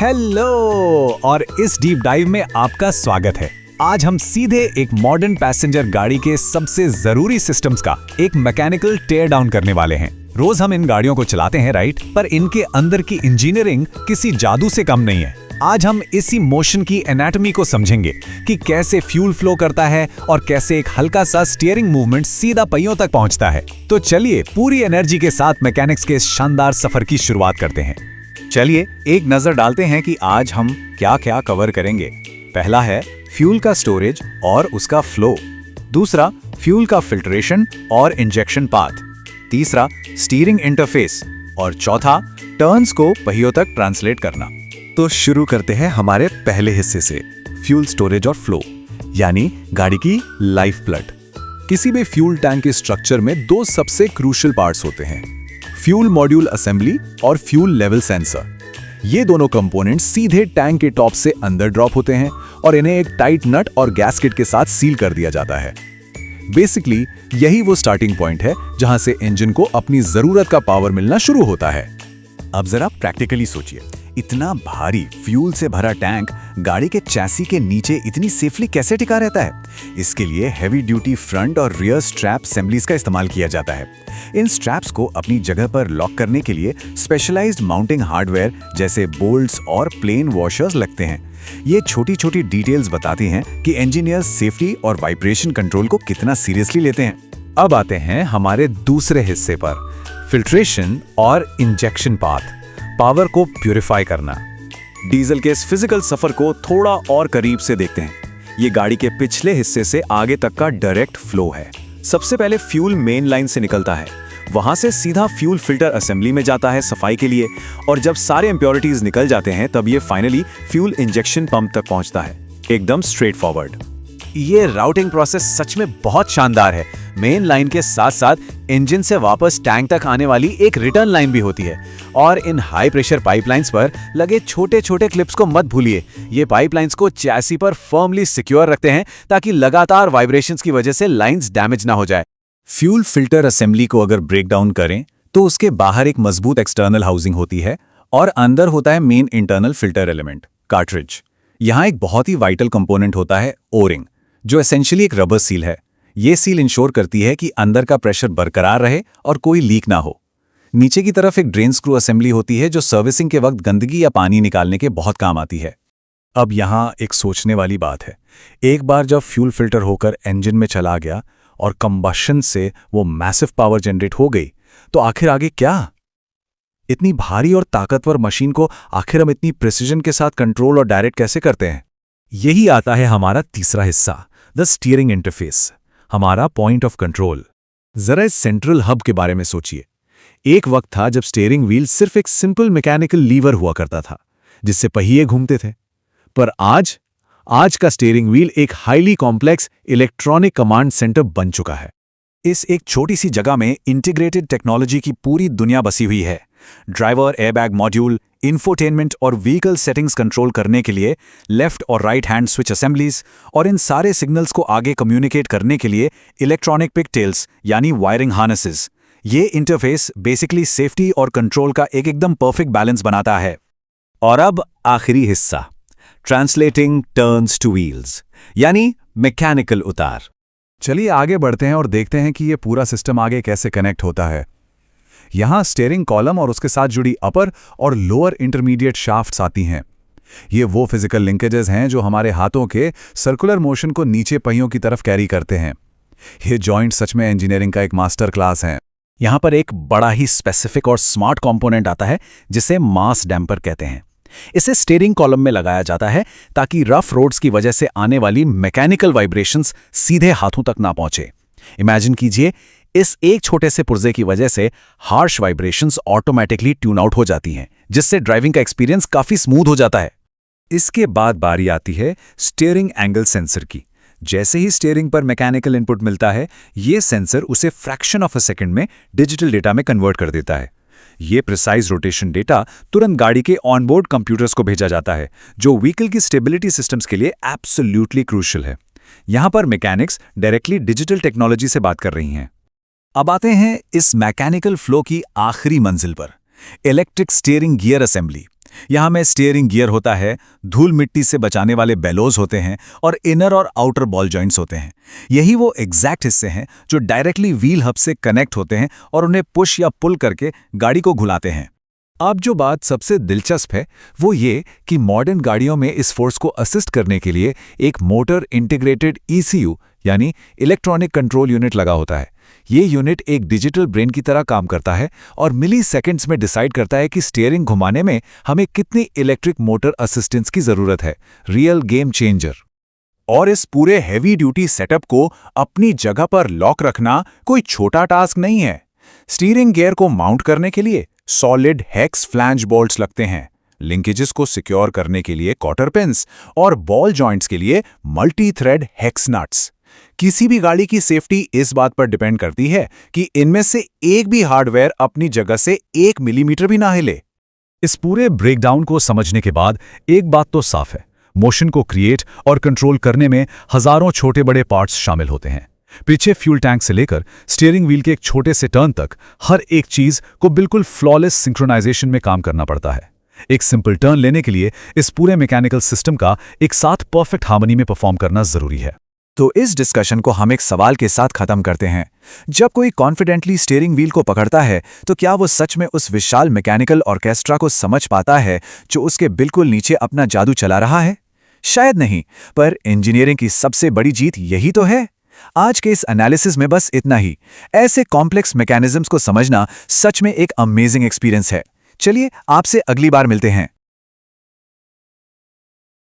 Hello और इस deep dive में आपका स्वागत है। आज हम सीधे एक मॉडर्न पैसेंजर गाड़ी के सबसे जरूरी सिस्टम्स का एक मैकेनिकल टेयर डाउन करने वाले हैं। रोज हम इन गाड़ियों को चलाते हैं, राइट? पर इनके अंदर की इंजीनियरिंग किसी जादू से कम नहीं है। आज हम इसी मोशन की एनाटॉमी को समझेंगे कि कैसे फ्यूल फ्लो करता है और कैसे एक हल्का सा स्टीयरिंग मूवमेंट सीधा पहियों तक पहुंचता है। तो चलिए पूरी एनर्जी के साथ मैकेनिक्स के इस शानदार सफर की शुरुआत करते हैं। चलिए एक नजर डालते हैं कि आज हम क्या क्या कवर करेंगे। पहला है फ्यूल का स्टोरेज और उसका फ्लो। दूसरा, फ्यूल का फिल्ट्रेशन और इंजेक्शन पाथ। तीसरा, स्टीयरिंग इंटरफेस। और चौथा, टर्न्स को पहियों तक ट्रांसलेट करना। तो शुरू करते हैं हमारे पहले हिस्से से, फ्यूल स्टोरेज और फ्लो, यानी गाड़ी की लाइफ ब्लड। किसी भी फ्यूल टैंक के स्ट्रक्चर में दो सबसे क्रूशियल पार्ट्स होते हैं, फ्यूल मॉड्यूल असेंबली और फ्यूल लेवल सेंसर। ये दोनों कंपोनेंट सीधे टैंक के टॉप से अंदर ड्रॉप होते हैं और इन्हें एक टाइट नट और गैस्केट के साथ सील कर दिया जाता है। बेसिकली यही वो स्टार्टिंग पॉइंट है जहां से इंजन को अपनी जरूरत का पावर मिलना शुरू होता है। अब जरा प्रैक्टिकली सोचिए, इतना भारी फ्यूल से भरा टैंक गाड़ी के चैसी के नीचे इतनी सेफली कैसे टिका रहता है? इसके लिए हैवी ड्यूटी फ्रंट और रियर स्ट्रैप असेंबलीज का इस्तेमाल किया जाता है। इन स्ट्रैप्स को अपनी जगह पर लॉक करने के लिए स्पेशलाइज्ड माउंटिंग हार्डवेयर जैसे बोल्ट्स और प्लेन वॉशर्स लगते हैं। ये छोटी छोटी डिटेल्स बताती हैं कि इंजीनियर्स सेफ्टी और वाइब्रेशन कंट्रोल को कितना सीरियसली लेते हैं। अब आते हैं हमारे दूसरे हिस्से पर, फिल्ट्रेशन और इंजेक्शन पाथ, पावर को प्यूरिफाई करना। डीजल के इस फिजिकल सफर को थोड़ा और करीब से देखते हैं। ये गाड़ी के पिछले हिस्से से आगे तक का डायरेक्ट फ्लो है। सबसे पहले फ्यूल मेन लाइन से निकलता है, वहां से सीधा फ्यूल फिल्टर असेंबली में जाता है सफाई के लिए, और जब सारे इंप्योरिटीज निकल जाते हैं तब ये फाइनली फ्यूल इंजेक्शन पंप तक पहुंचता है, एकदम स्ट्रेट फॉरवर्ड। ये राउटिंग प्रोसेस सच में बहुत शानदार है। मेन लाइन के साथ साथ इंजन से वापस टैंक तक आने वाली एक रिटर्न लाइन भी होती है, और इन हाई प्रेशर पाइपलाइंस पर लगे छोटे छोटे क्लिप्स को मत भूलिए। ये पाइपलाइंस को चैसी पर फर्मली सिक्योर रखते हैं ताकि लगातार वाइब्रेशंस की वजह से लाइंस डैमेज ना हो जाए। फ्यूल फिल्टर असेंबली को अगर ब्रेक डाउन करें तो उसके बाहर एक मजबूत एक्सटर्नल हाउसिंग होती है और अंदर होता है main internal filter element, cartridge. यहाँ एक बहुत ही वाइटल कंपोनेंट होता है ओरिंग, जो एसेंशियली एक रबर सील है। ये सील इंश्योर करती है कि अंदर का प्रेशर बरकरार रहे और कोई लीक ना हो। नीचे की तरफ एक ड्रेन स्क्रू असेंबली होती है जो सर्विसिंग के वक्त गंदगी या पानी निकालने के बहुत काम आती है। अब यहाँ एक सोचने वाली बात है, एक बार जब फ्यूल फिल्टर होकर इंजन में चला गया और कंबशन से वो मैसिव पावर जनरेट हो गई, तो आखिर आगे क्या? इतनी भारी और ताकतवर मशीन को आखिर हम इतनी प्रिसीजन के साथ कंट्रोल और डायरेक्ट कैसे करते हैं? यही आता है हमारा तीसरा हिस्सा, द स्टीयरिंग इंटरफेस, हमारा पॉइंट ऑफ कंट्रोल। जरा इस सेंट्रल हब के बारे में सोचिए। एक वक्त था जब स्टीयरिंग व्हील सिर्फ एक सिंपल मैकेनिकल लीवर हुआ करता था जिससे पहिए घूमते थे, पर आज का स्टीयरिंग व्हील एक highly complex electronic command centre बन चुका है। इस एक छोटी सी जगह में इंटीग्रेटेड टेक्नोलॉजी की पूरी दुनिया बसी हुई है। ड्राइवर एयरबैग मॉड्यूल, इंफोटेनमेंट और व्हीकल सेटिंग्स कंट्रोल करने के लिए लेफ्ट और राइट हैंड स्विच असेंबलीज, और इन सारे सिग्नल्स को आगे कम्युनिकेट करने के लिए इलेक्ट्रॉनिक पिगटेल्स यानी वायरिंग हार्नेसेस। ये इंटरफेस बेसिकली सेफ्टी और कंट्रोल का एक एकदम परफेक्ट बैलेंस बनाता है। और अब आखिरी हिस्सा, ट्रांसलेटिंग टर्न्स टू व्हील्स, यानी मैकेनिकल उतार। चलिए आगे बढ़ते हैं और देखते हैं कि ये पूरा सिस्टम आगे कैसे कनेक्ट होता है। यहाँ स्टीयरिंग कॉलम और उसके साथ जुड़ी अपर और लोअर इंटरमीडिएट शाफ्ट्स आती हैं। ये वो फिजिकल लिंकेजेस हैं जो हमारे हाथों के सर्कुलर मोशन को नीचे पहियों की तरफ कैरी करते हैं। ये जॉइंट सच में इंजीनियरिंग का एक मास्टर क्लास है। यहाँ पर एक बड़ा ही स्पेसिफिक और स्मार्ट कंपोनेंट आता है जिसे मास डैम्पर कहते हैं। इसे स्टीयरिंग कॉलम में लगाया जाता है ताकि रफ रोड्स की वजह से आने वाली मैकेनिकल वाइब्रेशंस सीधे हाथों तक ना पहुंचे। इमेजिन कीजिए, इस एक छोटे से पुर्जे की वजह से harsh vibrations automatically tune out हो जाती हैं, जिससे ड्राइविंग का एक्सपीरियंस काफी स्मूथ हो जाता है। इसके बाद बारी आती है स्टीयरिंग एंगल सेंसर की। जैसे ही स्टीयरिंग पर मैकेनिकल इनपुट मिलता है, ये सेंसर उसे फ्रैक्शन ऑफ अ सेकंड में डिजिटल डेटा में कन्वर्ट कर देता है। ये प्रिसाइज रोटेशन डेटा तुरंत गाड़ी के ऑनबोर्ड कंप्यूटर्स को भेजा जाता है, जो व्हीकल की स्टेबिलिटी सिस्टम्स के लिए एब्सोल्युटली क्रूशियल है। यहाँ पर मैकेनिक्स डायरेक्टली डिजिटल टेक्नोलॉजी से बात कर रही हैं। अब आते हैं इस मैकेनिकल फ्लो की आखिरी मंजिल पर, इलेक्ट्रिक स्टीयरिंग गियर असेंबली, यहाँ में स्टीयरिंग गियर होता है, धूल मिट्टी से बचाने वाले बेलोज होते हैं और इनर और आउटर बॉल जॉइंट्स होते हैं। यही वो एग्जैक्ट हिस्से हैं जो डायरेक्टली व्हील हब से कनेक्ट होते हैं और उन्हें पुश या पुल करके गाड़ी को घुलाते हैं। अब जो बात सबसे दिलचस्प है वो ये कि मॉडर्न गाड़ियों में इस फोर्स को असिस्ट करने के लिए एक मोटर इंटीग्रेटेड ECU यानी इलेक्ट्रॉनिक कंट्रोल यूनिट लगा होता है। ये यूनिट एक डिजिटल ब्रेन की तरह काम करता है और मिली सेकेंड्स में डिसाइड करता है कि स्टीयरिंग घुमाने में हमें कितनी इलेक्ट्रिक मोटर असिस्टेंस की जरूरत है। Real game changer. और इस पूरे हैवी ड्यूटी सेटअप को अपनी जगह पर लॉक रखना कोई छोटा टास्क नहीं है। स्टीयरिंग गियर को माउंट करने के लिए सॉलिड हेक्स फ्लैंज बोल्ट्स लगते हैं, लिंकेजेस को सिक्योर करने के लिए कॉटर पिन्स और बॉल जॉइंट्स के लिए मल्टी थ्रेड हेक्स नट्स। किसी भी गाड़ी की सेफ्टी इस बात पर डिपेंड करती है कि इनमें से एक भी हार्डवेयर अपनी जगह से 1 मिलीमीटर भी ना हिले। इस पूरे ब्रेकडाउन को समझने के बाद एक बात तो साफ है, मोशन को क्रिएट और कंट्रोल करने में हजारों छोटे बड़े पार्ट्स शामिल होते हैं। पीछे फ्यूल टैंक से लेकर स्टीयरिंग व्हील के एक छोटे से टर्न तक हर एक चीज को बिल्कुल फ्लॉलेस सिंक्रोनाइजेशन में काम करना पड़ता है। एक सिंपल टर्न लेने के लिए इस पूरे मैकेनिकल सिस्टम का एक साथ परफेक्ट हार्मनी में परफॉर्म करना जरूरी है। तो इस डिस्कशन को हम एक सवाल के साथ खत्म करते हैं। जब कोई कॉन्फिडेंटली स्टीयरिंग व्हील को पकड़ता है तो क्या वो सच में उस विशाल मैकेनिकल ऑर्केस्ट्रा को समझ पाता है जो उसके बिल्कुल नीचे अपना जादू चला रहा है? शायद नहीं, पर इंजीनियरिंग की सबसे बड़ी जीत यही तो है। आज के इस एनालिसिस में बस इतना ही। ऐसे कॉम्प्लेक्स मैकेनिज्म्स को समझना सच में एक अमेजिंग एक्सपीरियंस है। चलिए आपसे अगली बार मिलते हैं।